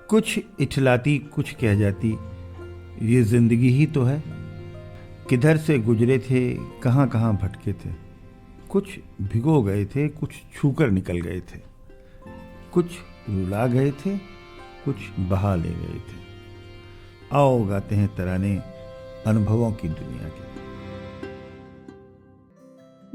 कुछ इठलाती कुछ कह जाती, ये जिंदगी ही तो है। किधर से गुजरे थे, कहाँ कहाँ भटके थे। कुछ भिगो गए थे, कुछ छूकर निकल गए थे। कुछ रुला गए थे, कुछ बहा ले गए थे। आओ गाते हैं तराने अनुभवों की दुनिया के।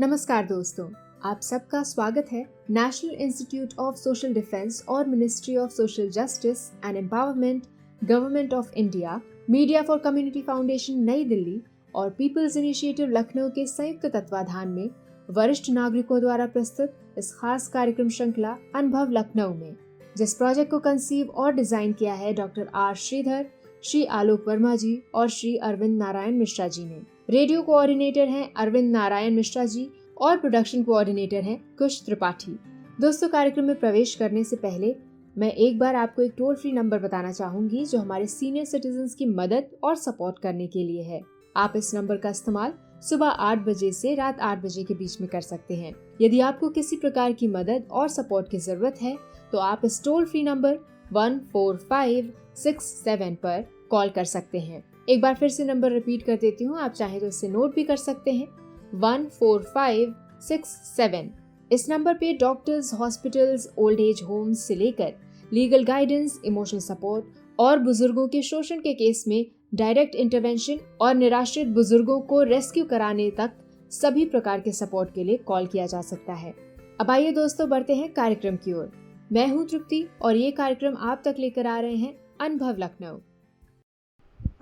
नमस्कार दोस्तों, आप सबका स्वागत है national institute of social defence और ministry of social justice and empowerment, government of India, media for community foundation New Delhi और पीपल्स इनिशिएटिव लखनऊ के संयुक्त तत्वाधान में वरिष्ठ नागरिकों द्वारा प्रस्तुत इस खास कार्यक्रम श्रृंखला अनुभव लखनऊ में, जिस प्रोजेक्ट को कंसीव और डिजाइन किया है डॉक्टर आर श्रीधर, श्री आलोक वर्मा जी और श्री अरविंद नारायण मिश्रा जी ने। रेडियो कोऑर्डिनेटर हैं अरविंद नारायण मिश्रा जी और प्रोडक्शन कोऑर्डिनेटर हैं कुश त्रिपाठी। दोस्तों, कार्यक्रम में प्रवेश करने से पहले मैं एक बार आपको एक टोल फ्री नंबर बताना चाहूंगी जो हमारे सीनियर सिटीजन्स की मदद और सपोर्ट करने के लिए है। आप इस नंबर का इस्तेमाल सुबह 8 बजे से रात 8 बजे के बीच में कर सकते हैं। यदि आपको किसी प्रकार की मदद और सपोर्ट की जरूरत है तो आप इस टोल फ्री नंबर 14567 पर कॉल कर सकते हैं। एक बार फिर से नंबर रिपीट कर देती हूँ, आप चाहें तो इसे नोट भी कर सकते हैं। 14567। इस नंबर पे doctors, hospitals, old age homes से लेकर लीगल गाइडेंस, इमोशनल सपोर्ट और बुजुर्गों के शोषण के केस में डायरेक्ट इंटरवेंशन और निराश्रित बुजुर्गों को रेस्क्यू कराने तक सभी प्रकार के सपोर्ट के लिए कॉल किया जा सकता है। अब आइए दोस्तों, बढ़ते हैं कार्यक्रम की ओर। मैं हूँ तृप्ति और ये कार्यक्रम आप तक लेकर आ रहे हैं अनुभव लखनऊ।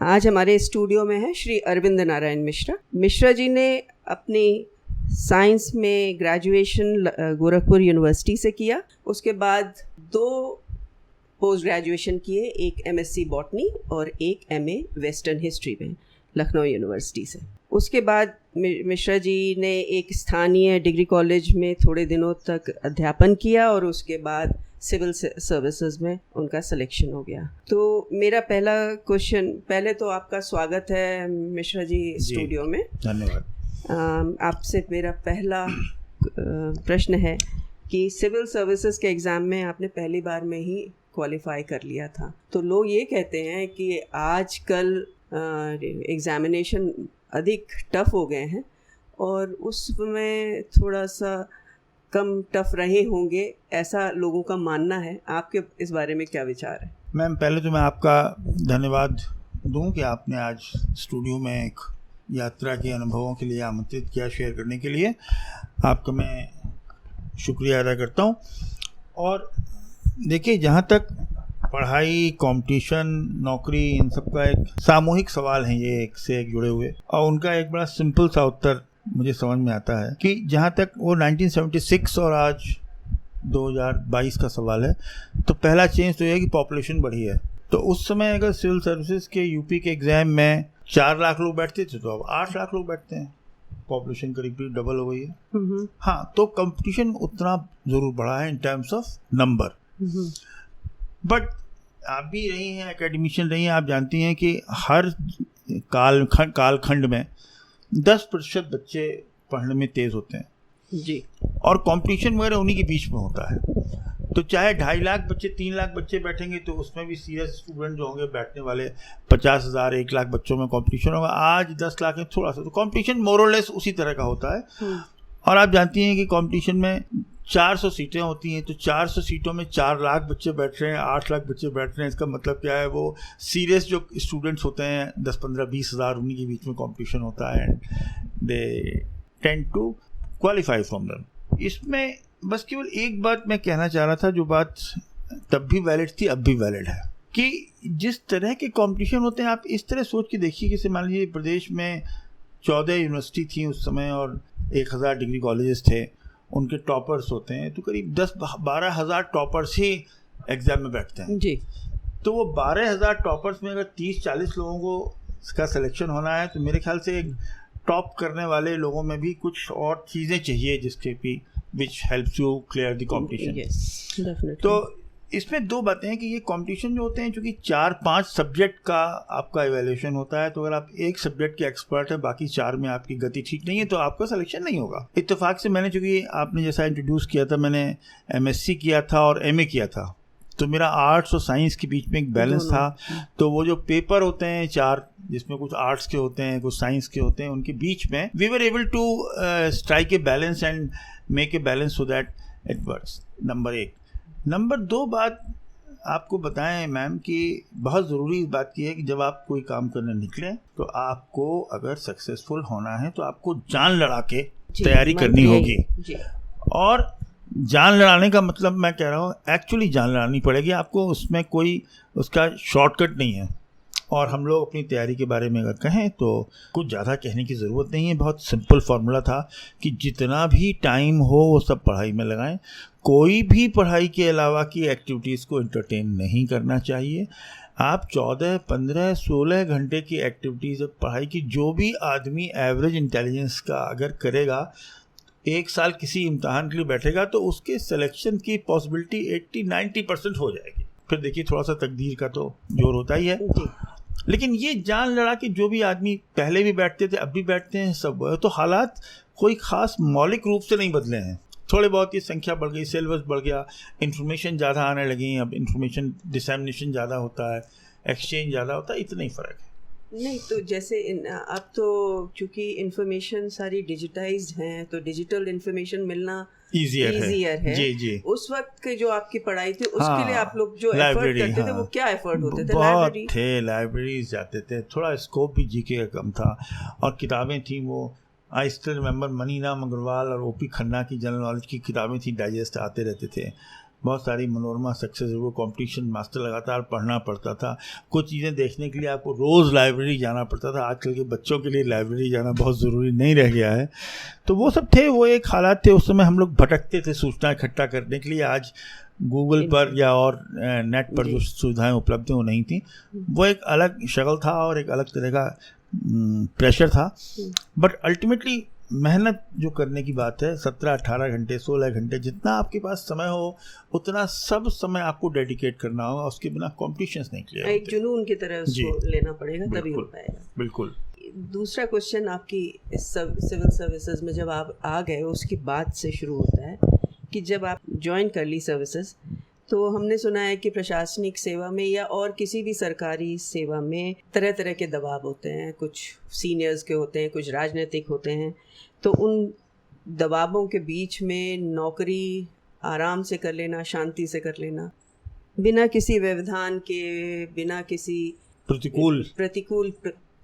आज हमारे स्टूडियो में है श्री अरविंद नारायण मिश्रा जी ने अपनी साइंस में ग्रेजुएशन गोरखपुर यूनिवर्सिटी से किया। उसके बाद 2 पोस्ट ग्रेजुएशन किए, एक एमएससी बॉटनी और एक एमए वेस्टर्न हिस्ट्री में लखनऊ यूनिवर्सिटी से। उसके बाद मिश्रा जी ने एक स्थानीय डिग्री कॉलेज में थोड़े दिनों तक अध्यापन किया और उसके बाद सिविल सर्विसेज में उनका सिलेक्शन हो गया। तो मेरा पहला क्वेश्चन, पहले तो आपका स्वागत है मिश्रा जी स्टूडियो में। धन्यवाद। आपसे मेरा पहला प्रश्न है कि सिविल सर्विसेज के एग्ज़ाम में आपने पहली बार में ही क्वालिफाई कर लिया था। तो लोग ये कहते हैं कि आजकल एग्ज़ामिनेशन अधिक टफ हो गए हैं और उसमें थोड़ा सा कम टफ रहे होंगे, ऐसा लोगों का मानना है। आपके इस बारे में क्या विचार है? मैम, पहले तो मैं आपका धन्यवाद दूं कि आपने आज स्टूडियो में एक यात्रा के अनुभवों के लिए आमंत्रित किया, शेयर करने के लिए आपका मैं शुक्रिया अदा करता हूं। और देखिए, जहां तक पढ़ाई, कंपटीशन, नौकरी, इन सब का एक सामूहिक सवाल है, ये एक से एक जुड़े हुए, और उनका एक बड़ा सिंपल सा उत्तर मुझे समझ में आता है कि जहाँ तक वो 1976 और आज 2022 का सवाल है, तो पहला चेंज तो ये है कि पॉपुलेशन बढ़ी है। तो उस समय अगर सिविल सर्विसेज के यूपी के एग्जाम में 4 लाख लोग बैठते थे तो अब 8 लाख लोग बैठते हैं। पॉपुलेशन करीब डबल हो गई है। हाँ, तो कंपटीशन उतना जरूर बढ़ा है in terms of number. But आप भी रही हैं, एकेडमिशियन रही हैं, आप जानती हैं कि हर कालखंड में 10% बच्चे पढ़ने में तेज होते हैं जी, और कंपटीशन वगैरह उन्हीं के बीच में होता है। तो चाहे 2.5 लाख बच्चे, 3 लाख बच्चे बैठेंगे तो उसमें भी सीरियस स्टूडेंट जो होंगे बैठने वाले 50,000, 1 लाख बच्चों में कंपटीशन होगा। आज 10 लाख है थोड़ा सा, तो कंपटीशन मोर और लेस उसी तरह का होता है। और आप जानती हैं कि कंपटीशन में 400 सीटें होती हैं, तो 400 सीटों में 4 लाख बच्चे बैठ रहे हैं, 8 लाख बच्चे बैठ रहे हैं। इसका मतलब क्या है, वो सीरियस जो स्टूडेंट्स होते हैं 10, 15, 20 हज़ार, उन्हीं के बीच में कंपटीशन होता है and they tend to qualify from them. इसमें बस केवल एक बात मैं कहना चाह रहा था, जो बात तब भी वैलिड थी अब भी वैलिड है, कि जिस तरह के कंपटीशन होते हैं, आप इस तरह सोच के देखिए कि मान लीजिए प्रदेश में 14 यूनिवर्सिटी थी उस समय और 1000 डिग्री कॉलेजेस थे, उनके टॉपर्स होते हैं, तो करीब 10-12 हज़ार टॉपर्स ही एग्जाम में बैठते हैं जी। तो वो 12,000 टॉपर्स में अगर 30-40 लोगों को इसका सिलेक्शन होना है, तो मेरे ख्याल से एक टॉप करने वाले लोगों में भी कुछ और चीज़ें चाहिए जिसके भी which helps you clear the competition. तो इसमें 2 बातें हैं कि ये कंपटीशन जो होते हैं, चूँकि 4-5 सब्जेक्ट का आपका इवैल्यूएशन होता है, तो अगर आप एक सब्जेक्ट के एक्सपर्ट है, बाकी 4 में आपकी गति ठीक नहीं है, तो आपका सिलेक्शन नहीं होगा। इत्तेफाक से मैंने, चूँकि आपने जैसा इंट्रोड्यूस किया था, मैंने एमएससी किया था और एमए किया था, तो मेरा आर्ट्स और साइंस के बीच में एक बैलेंस था। तो वो जो पेपर होते हैं 4, जिसमें कुछ आर्ट्स के होते हैं कुछ साइंस के होते हैं, उनके बीच में we were able to strike a balance and make a balance so that it works. Number 1। Number 2 बात आपको बताएं मैम कि बहुत ज़रूरी इस बात की है कि जब आप कोई काम करने निकलें तो आपको अगर सक्सेसफुल होना है तो आपको जान लड़ा के तैयारी करनी होगी। और जान लड़ाने का मतलब मैं कह रहा हूँ एक्चुअली जान लड़ानी पड़ेगी आपको, उसमें कोई उसका शॉर्टकट नहीं है। और हम लोग अपनी तैयारी के बारे में अगर कहें तो कुछ ज़्यादा कहने की ज़रूरत नहीं है, बहुत सिंपल फार्मूला था कि जितना भी टाइम हो वो सब पढ़ाई में लगाएं। कोई भी पढ़ाई के अलावा की एक्टिविटीज़ को एंटरटेन नहीं करना चाहिए। आप 14, 15, 16 घंटे की एक्टिविटीज़ पढ़ाई की जो भी आदमी एवरेज इंटेलिजेंस का अगर करेगा, 1 साल किसी इम्तहान के लिए बैठेगा तो उसके सिलेक्शन की पॉसिबिलिटी 80-90% हो जाएगी। फिर देखिए थोड़ा सा तकदीर का तो जोर होता ही है, लेकिन ये जान लड़ा कि जो भी आदमी पहले भी बैठते थे अब भी बैठते हैं सब, तो हालात कोई ख़ास मौलिक रूप से नहीं बदले हैं। थोड़े बहुत ये संख्या बढ़ गई, सिलेबस बढ़ गया, इन्फॉर्मेशन ज़्यादा आने लगी, अब इन्फॉर्मेशन डिसैमिनेशन ज़्यादा होता है, एक्सचेंज ज़्यादा होता है, इतना ही फ़र्क है। नहीं तो जैसे अब तो चूँकि इन्फॉर्मेशन सारी डिजिटाइज्ड हैं तो डिजिटल इन्फॉर्मेशन मिलना ईजियर है। जी। उस वक्त के जो आपकी पढ़ाई थी उसके लिए आप लोग जो एफर्ट करते थे वो क्या एफर्ट होते थे? बहुत थे, लाइब्रेरीज जाते थे, थोड़ा स्कोप भी जीके का कम था और किताबें थी वो I still remember Maniram Agarwal और ओपी खन्ना की जनरल नॉलेज की किताबें थी, डाइजेस्ट आते रहते थे। बहुत सारी मनोरमा सक्सेस वो कंपटीशन मास्टर लगातार पढ़ना पड़ता था। कुछ चीज़ें देखने के लिए आपको रोज़ लाइब्रेरी जाना पड़ता था। आजकल के बच्चों के लिए लाइब्रेरी जाना बहुत ज़रूरी नहीं रह गया है। तो वो सब थे, वो एक हालात थे। उस समय हम लोग भटकते थे सूचना इकट्ठा करने के लिए। आज गूगल पर या और नेट पर जो सुविधाएं उपलब्ध हैं वो नहीं थी। वो एक अलग शक्ल था और एक अलग तरह का प्रेशर था। बट अल्टीमेटली मेहनत जो करने की बात है, 17-18 घंटे 16 घंटे जितना आपके पास समय हो उतना सब समय आपको डेडिकेट करना होगा। उसके बिना कॉम्पिटिशंस नहीं क्लियर होते। एक जुनून की तरह उसको लेना पड़ेगा तभी हो पाएगा। बिल्कुल। दूसरा क्वेश्चन आपकी सिविल सर्विसेज में जब आप आ गए उसके बाद से शुरू होता है कि जब आप ज्वाइन कर ली सर्विसेज, तो हमने सुना है कि प्रशासनिक सेवा में या और किसी भी सरकारी सेवा में तरह तरह के दबाव होते हैं। कुछ सीनियर्स के होते हैं, कुछ राजनीतिक होते हैं। तो उन दबावों के बीच में नौकरी आराम से कर लेना, शांति से कर लेना, बिना किसी व्यवधान के, बिना किसी प्रतिकूल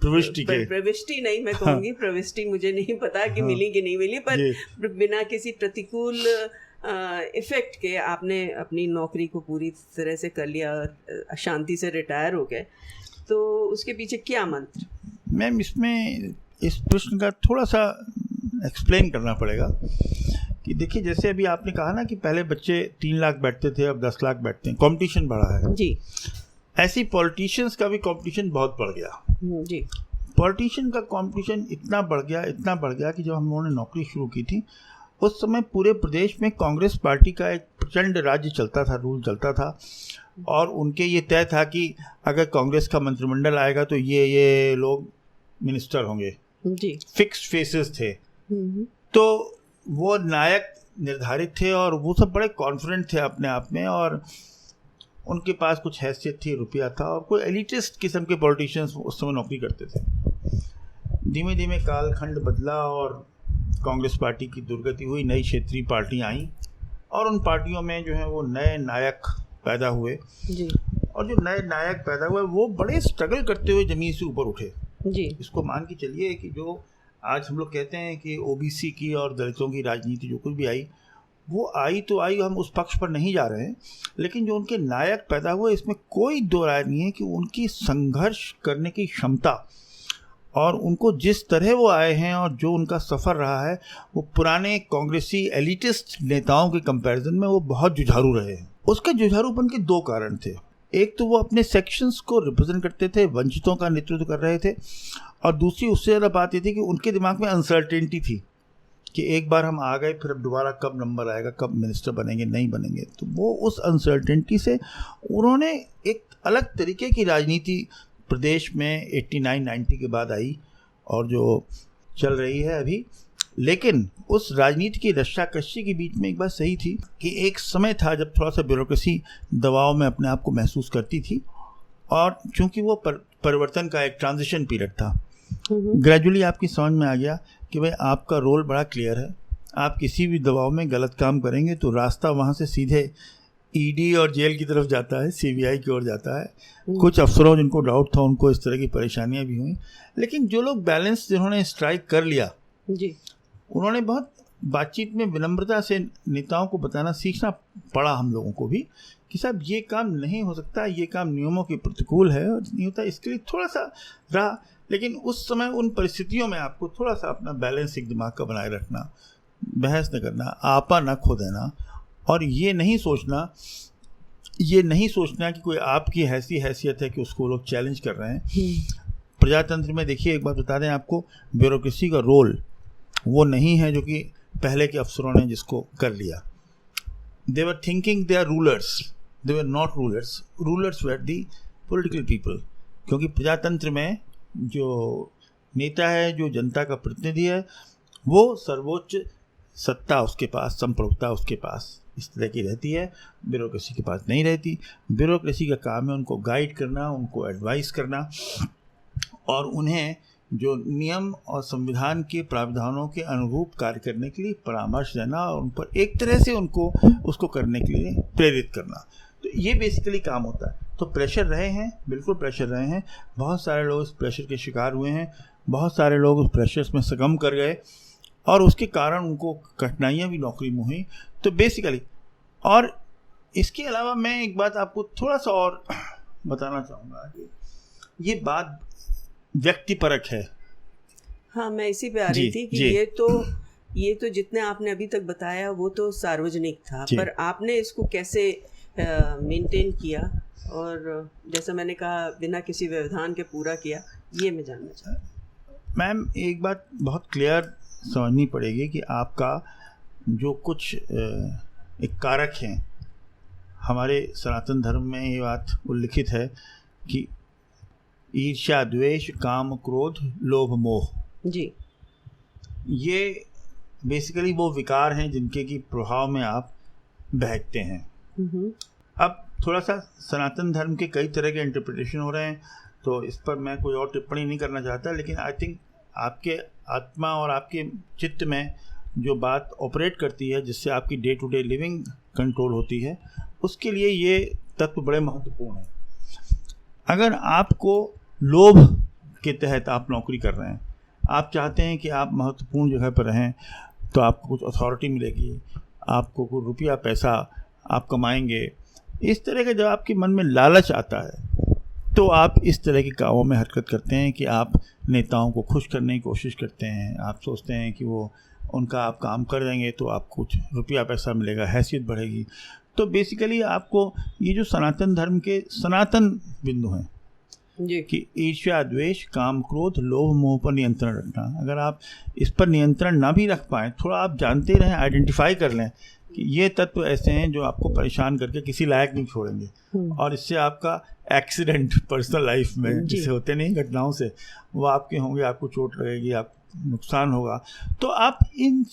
प्रविष्टि नहीं मैं कहूँगी, प्रविष्टि मुझे नहीं पता कि मिली कि नहीं मिली, पर बिना किसी प्रतिकूल इफ़ेक्ट के आपने अपनी नौकरी को पूरी तरह से कर लिया और शांति से रिटायर हो गए। तो उसके पीछे क्या मंत्र? मैम इसमें इस प्रश्न का थोड़ा सा एक्सप्लेन करना पड़ेगा कि देखिए जैसे अभी आपने कहा ना कि पहले बच्चे 3 लाख बैठते थे, अब 10 लाख बैठते हैं, कंपटीशन बढ़ा है जी। ऐसी पॉलिटिशियंस का भी कंपटीशन बहुत बढ़ गया जी। पॉलिटिशियन का कंपटीशन इतना बढ़ गया कि जब हम लोगों ने नौकरी शुरू की थी उस समय पूरे प्रदेश में कांग्रेस पार्टी का एक प्रचंड राज्य चलता था, रूल चलता था। और उनके ये तय था कि अगर कांग्रेस का मंत्रिमंडल आएगा तो ये लोग मिनिस्टर होंगे जी। फिक्स्ड फेसेस थे। तो वो नायक निर्धारित थे और वो सब बड़े कॉन्फिडेंट थे अपने आप में और उनके पास कुछ हैसियत थी, रुपया था और कोई एलिटिस्ट किस्म के पॉलिटिशियंस उस समय नौकरी करते थे। धीमे धीमे कालखंड बदला और कांग्रेस पार्टी की दुर्गति हुई, नई क्षेत्रीय पार्टियां आई और उन पार्टियों में जो है वो नए नायक पैदा हुए जी। और जो नए नायक पैदा हुए वो बड़े स्ट्रगल करते हुए ज़मीन से ऊपर उठे जी। इसको मान के चलिए कि जो आज हम लोग कहते हैं कि ओबीसी की और दलितों की राजनीति जो कुछ भी आई वो आई तो आई, हम उस पक्ष पर नहीं जा रहे हैं, लेकिन जो उनके नायक पैदा हुए इसमें कोई दो राय नहीं है कि उनकी संघर्ष करने की क्षमता और उनको जिस तरह वो आए हैं और जो उनका सफ़र रहा है वो पुराने कांग्रेसी एलिटिस्ट नेताओं के कंपैरिजन में वो बहुत जुझारू रहे हैं। उसके जुझारूपन के 2 कारण थे। एक तो वो अपने सेक्शंस को रिप्रेजेंट करते थे, वंचितों का नेतृत्व कर रहे थे, और दूसरी उससे ज़्यादा बात ये थी कि उनके दिमाग में अनसर्टेनिटी थी कि एक बार हम आ गए फिर अब दोबारा कब नंबर आएगा, कब मिनिस्टर बनेंगे नहीं बनेंगे। तो वो उस अनसर्टेनिटी से उन्होंने एक अलग तरीके की राजनीति प्रदेश में 89-90 के बाद आई और जो चल रही है अभी लेकिन उस राजनीति की रस्साकशी के बीच में एक बात सही थी कि एक समय था जब थोड़ा सा ब्यूरोक्रेसी दबाव में अपने आप को महसूस करती थी, और चूंकि वो परिवर्तन का एक ट्रांजिशन पीरियड था, ग्रेजुअली आपकी समझ में आ गया कि भाई आपका रोल बड़ा क्लियर है। आप किसी भी दबाव में गलत काम करेंगे तो रास्ता वहाँ से सीधे ईडी और जेल की तरफ जाता है, सीबीआई की ओर जाता है। कुछ अफसरों जिनको डाउट था उनको इस तरह की परेशानियां भी हुई, लेकिन जो लोग बैलेंस जिन्होंने स्ट्राइक कर लिया जी, उन्होंने बहुत बातचीत में विनम्रता से नेताओं को बताना सीखना पड़ा हम लोगों को भी कि साहब ये काम नहीं हो सकता, ये काम नियमों के प्रतिकूल है और नहीं होता, इसके लिए थोड़ा सा रहा। लेकिन उस समय उन परिस्थितियों में आपको थोड़ा सा अपना बैलेंस एक दिमाग का बनाए रखना, बहस न करना, आपा न खो देना, और ये नहीं सोचना कि कोई आपकी ऐसी हैसियत है कि उसको लोग चैलेंज कर रहे हैं। प्रजातंत्र में देखिए, एक बात बता दें आपको, ब्यूरोक्रेसी का रोल वो नहीं है जो कि पहले के अफसरों ने जिसको कर लिया। They were thinking they are rulers, they were not rulers, rulers were the political people. क्योंकि प्रजातंत्र में जो नेता है, जो जनता का प्रतिनिधि है, वो सर्वोच्च सत्ता उसके पास, संप्रभुता उसके पास इस तरह की रहती है, ब्यूरोक्रेसी के पास नहीं रहती। ब्यूरोक्रेसी का काम है उनको गाइड करना, उनको एडवाइस करना, और उन्हें जो नियम और संविधान के प्रावधानों के अनुरूप कार्य करने के लिए परामर्श देना और उन पर एक तरह से उनको उसको करने के लिए प्रेरित करना। तो ये बेसिकली काम होता है। तो प्रेशर रहे हैं, बिल्कुल प्रेशर रहे हैं, बहुत सारे लोग इस प्रेशर के शिकार हुए हैं, बहुत सारे लोग उस प्रेशर में सुकम कर गए और उसके कारण उनको कठिनाइयाँ भी नौकरी में हुई। तो बेसिकली, और इसके अलावा मैं एक बात आपको थोड़ा सा और बताना चाहूँगा कि ये बात व्यक्तिपरक है। हाँ, मैं इसी पे आ रही थी कि ये तो जितने आपने अभी तक बताया वो तो सार्वजनिक था, पर आपने इसको कैसे मेंटेन किया और जैसा मैंने कहा बिना किसी व्यवधान के पूरा किया, ये मैं जानना चाहता। मैम, एक बात बहुत क्लियर समझनी पड़ेगी कि आपका जो कुछ एक कारक हैं, हमारे सनातन धर्म में ये बात उल्लिखित है कि ईर्ष्या, द्वेष, काम, क्रोध, लोभ, मोह जी, ये बेसिकली वो विकार हैं जिनके की प्रभाव में आप बहकते हैं। अब थोड़ा सा सनातन धर्म के कई तरह के इंटरप्रिटेशन हो रहे हैं, तो इस पर मैं कोई और टिप्पणी नहीं करना चाहता, लेकिन आई थिंक आपके आत्मा और आपके चित्त में जो बात ऑपरेट करती है, जिससे आपकी day to day living control होती है, उसके लिए ये तत्व बड़े महत्वपूर्ण हैं। अगर आपको लोभ के तहत आप नौकरी कर रहे हैं, आप चाहते हैं कि आप महत्वपूर्ण जगह पर रहें, तो आपको कुछ अथॉरिटी मिलेगी, आपको कुछ रुपया पैसा आप कमाएंगे, इस तरह का जब आपके मन में लालच आता है तो आप इस तरह के कामों में हरकत करते हैं कि आप नेताओं को खुश करने की कोशिश करते हैं। आप सोचते हैं कि वो उनका आप काम कर देंगे तो आपको कुछ रुपया पैसा मिलेगा, हैसियत बढ़ेगी। तो बेसिकली आपको ये जो सनातन धर्म के सनातन बिंदु हैं जी, कि ईर्ष्या, द्वेष, काम, क्रोध, लोभ, मोह पर नियंत्रण रखना, अगर आप इस पर नियंत्रण ना भी रख पाएँ, थोड़ा आप जानते रहें, आइडेंटिफाई कर लें कि ये तत्व ऐसे हैं जो आपको परेशान करके किसी लायक नहीं छोड़ेंगे, और इससे आपका एक्सीडेंट पर्सनल लाइफ में जिसे होते नहीं घटनाओं से, वो आपके होंगे, आपको चोट लगेगी, आप नुकसान होगा। तो आप इन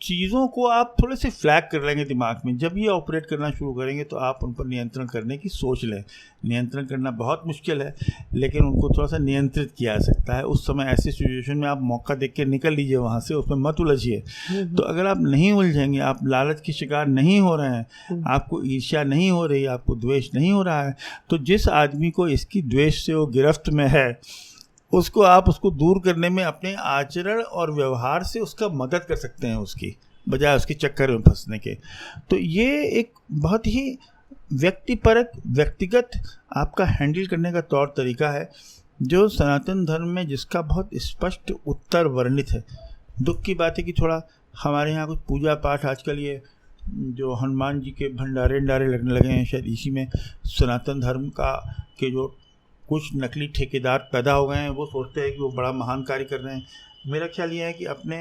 चीज़ों को आप थोड़े से फ्लैग कर लेंगे दिमाग में, जब ये ऑपरेट करना शुरू करेंगे तो आप उन पर नियंत्रण करने की सोच लें। नियंत्रण करना बहुत मुश्किल है, लेकिन उनको थोड़ा सा नियंत्रित किया जा सकता है। उस समय ऐसे सिचुएशन में आप मौका देख के निकल लीजिए वहाँ से, उसमें मत उलझिए। तो अगर आप नहीं उलझेंगे, आप लालच के शिकार नहीं हो रहे हैं, आपको ईर्ष्या नहीं हो रही, आपको द्वेष नहीं हो रहा है, तो जिस आदमी को इसकी द्वेष से वो गिरफ्त में है, उसको दूर करने में अपने आचरण और व्यवहार से उसका मदद कर सकते हैं, उसकी बजाय उसके चक्कर में फंसने के। तो ये एक बहुत ही व्यक्तिपरक, व्यक्तिगत आपका हैंडल करने का तौर तरीका है, जो सनातन धर्म में जिसका बहुत स्पष्ट उत्तर वर्णित है। दुख की बात है कि थोड़ा हमारे यहाँ कुछ पूजा पाठ आजकल ये जो हनुमान जी के भंडारे लगने लगे हैं, शायद इसी में सनातन धर्म का के जो कुछ नकली ठेकेदार पैदा हो गए हैं, वो सोचते हैं कि वो बड़ा महान कार्य कर रहे हैं। मेरा ख्याल ये है कि अपने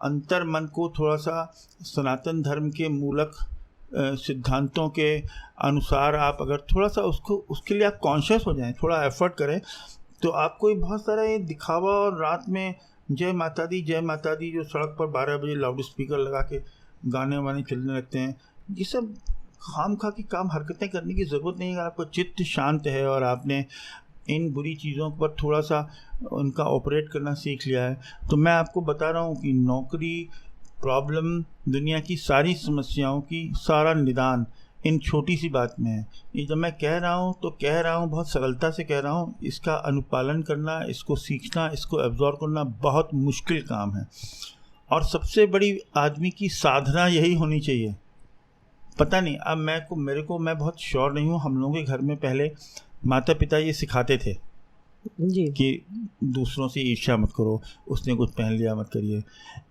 अंतर मन को थोड़ा सा सनातन धर्म के मूलक सिद्धांतों के अनुसार आप अगर थोड़ा सा उसके लिए आप कॉन्शियस हो जाएं, थोड़ा एफर्ट करें, तो आपको बहुत सारा ये दिखावा और रात में जय माता दी जो सड़क पर 12 बजे लाउड स्पीकर लगा के गाने वाने चलने लगते हैं, ये सब खामखा की काम हरकतें करने की ज़रूरत नहीं है। आपका चित्त शांत है और आपने इन बुरी चीज़ों पर थोड़ा सा उनका ऑपरेट करना सीख लिया है, तो मैं आपको बता रहा हूँ कि नौकरी, प्रॉब्लम, दुनिया की सारी समस्याओं की सारा निदान इन छोटी सी बात में है। ये जब मैं कह रहा हूँ तो कह रहा हूँ बहुत सरलता से कह रहा हूँ, इसका अनुपालन करना, इसको सीखना, इसको एब्जॉर्ब करना बहुत मुश्किल काम है। और सबसे बड़ी आदमी की साधना यही होनी चाहिए। पता नहीं अब मैं बहुत श्योर नहीं हूँ, हम लोगों के घर में पहले माता पिता ये सिखाते थे जी कि दूसरों से ईर्ष्या मत करो, उसने कुछ पहन लिया मत करिए,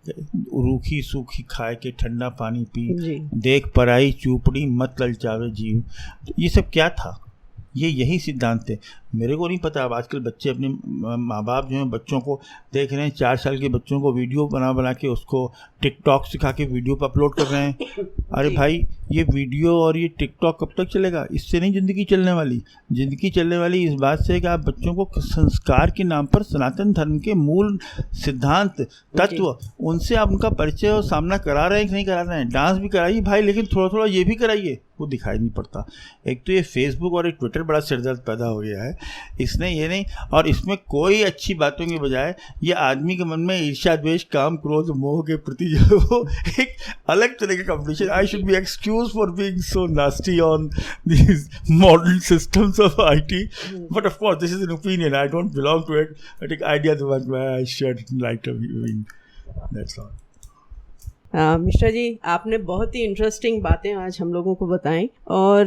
रूखी सूखी खाए के ठंडा पानी पी, देख पराई चूपड़ी मत ललचावे जीव। तो ये सब क्या था? यही सिद्धांत थे। मेरे को नहीं पता। अब आजकल बच्चे, अपने माँ बाप जो हैं बच्चों को देख रहे हैं, 4 साल के बच्चों को वीडियो बना के उसको टिकटॉक सिखा के वीडियो पर अपलोड कर रहे हैं। अरे भाई, ये वीडियो और ये टिकटॉक कब तक चलेगा? इससे नहीं ज़िंदगी चलने वाली। ज़िंदगी चलने वाली इस बात से कि आप बच्चों को संस्कार के नाम पर सनातन धर्म के मूल सिद्धांत, तत्व, उनसे आप उनका परिचय और सामना करा रहे हैं कि नहीं करा रहे हैं। डांस भी कराइए भाई, लेकिन थोड़ा थोड़ा ये भी कराइए, वो दिखाई नहीं पड़ता। एक तो ये फेसबुक और ये ट्विटर बड़ा सिरदर्द पैदा हो गया है, इसने ये नहीं, और इसमें कोई अच्छी बातों के बजाय ये आदमी के मन में ईर्ष्या, द्वेष, काम, क्रोध, मोह के प्रति जो वो एक अलग तरह का competition. I should be excuse for being so nasty on these modern systems of IT, but of course this is an opinion, I don't belong to it, but एक idea the one I shared like to be, that's all. Mishra ji, आपने बहुत ही interesting बातें आज हम लोगों को बताएं, और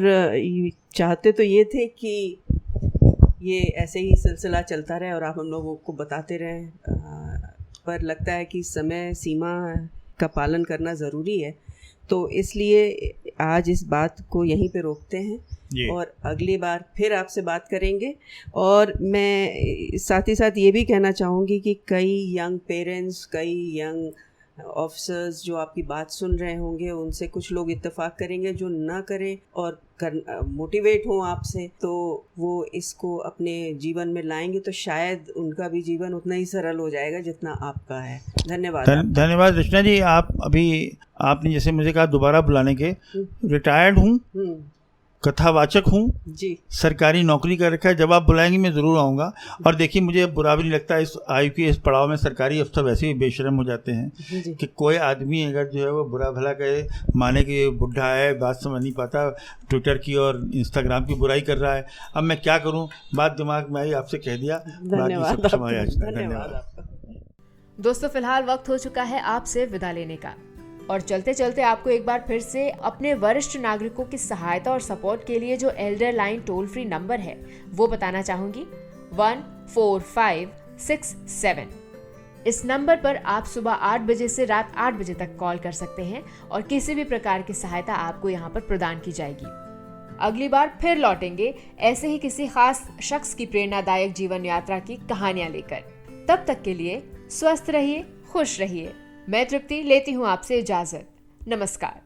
चाहते तो ये थे कि ये ऐसे ही सिलसिला चलता रहे और आप हम लोगों को बताते रहें, पर लगता है कि समय सीमा का पालन करना ज़रूरी है, तो इसलिए आज इस बात को यहीं पे रोकते हैं और अगली बार फिर आपसे बात करेंगे। और मैं साथ ही साथ ये भी कहना चाहूँगी कि कई यंग पेरेंट्स, कई यंग ऑफिसर्स जो आपकी बात सुन रहे होंगे, उनसे कुछ लोग इत्तेफाक करेंगे, जो ना करें और मोटिवेट हों आपसे, तो वो इसको अपने जीवन में लाएंगे तो शायद उनका भी जीवन उतना ही सरल हो जाएगा जितना आपका है। धन्यवाद। धन्यवाद रचना जी। आपने जैसे मुझे कहा दोबारा बुलाने के, रिटायर्ड हूँ, कथावाचक हूँ जी, सरकारी नौकरी कर रखा है। जब आप बुलाएंगे मैं ज़रूर आऊँगा। और देखिए, मुझे बुरा भी नहीं लगता, इस आयु के इस पड़ाव में सरकारी अफसर वैसे ही बेशर्म हो जाते हैं कि कोई आदमी अगर जो है वो बुरा भला कहे, माने कि बुढ़ा है, बात समझ नहीं पाता, ट्विटर की और इंस्टाग्राम की बुराई कर रहा है। अब मैं क्या करूँ, बात दिमाग में आई, आपसे कह दिया। धन्यवाद। दोस्तों, फिलहाल वक्त हो चुका है आपसे विदा लेने का, और चलते चलते आपको एक बार फिर से अपने वरिष्ठ नागरिकों की सहायता और सपोर्ट के लिए जो Elder line toll free number है वो बताना चाहूंगी, 14567। इस नंबर पर आप सुबह 8 बजे से रात 8 बजे तक कॉल कर सकते हैं और किसी भी प्रकार की सहायता आपको यहाँ पर प्रदान की जाएगी। अगली बार फिर लौटेंगे ऐसे ही किसी खास शख्स की प्रेरणादायक जीवन यात्रा की कहानियां लेकर। तब तक के लिए स्वस्थ रहिए, खुश रहिए। मैं तृप्ति लेती हूँ आपसे इजाजत। नमस्कार।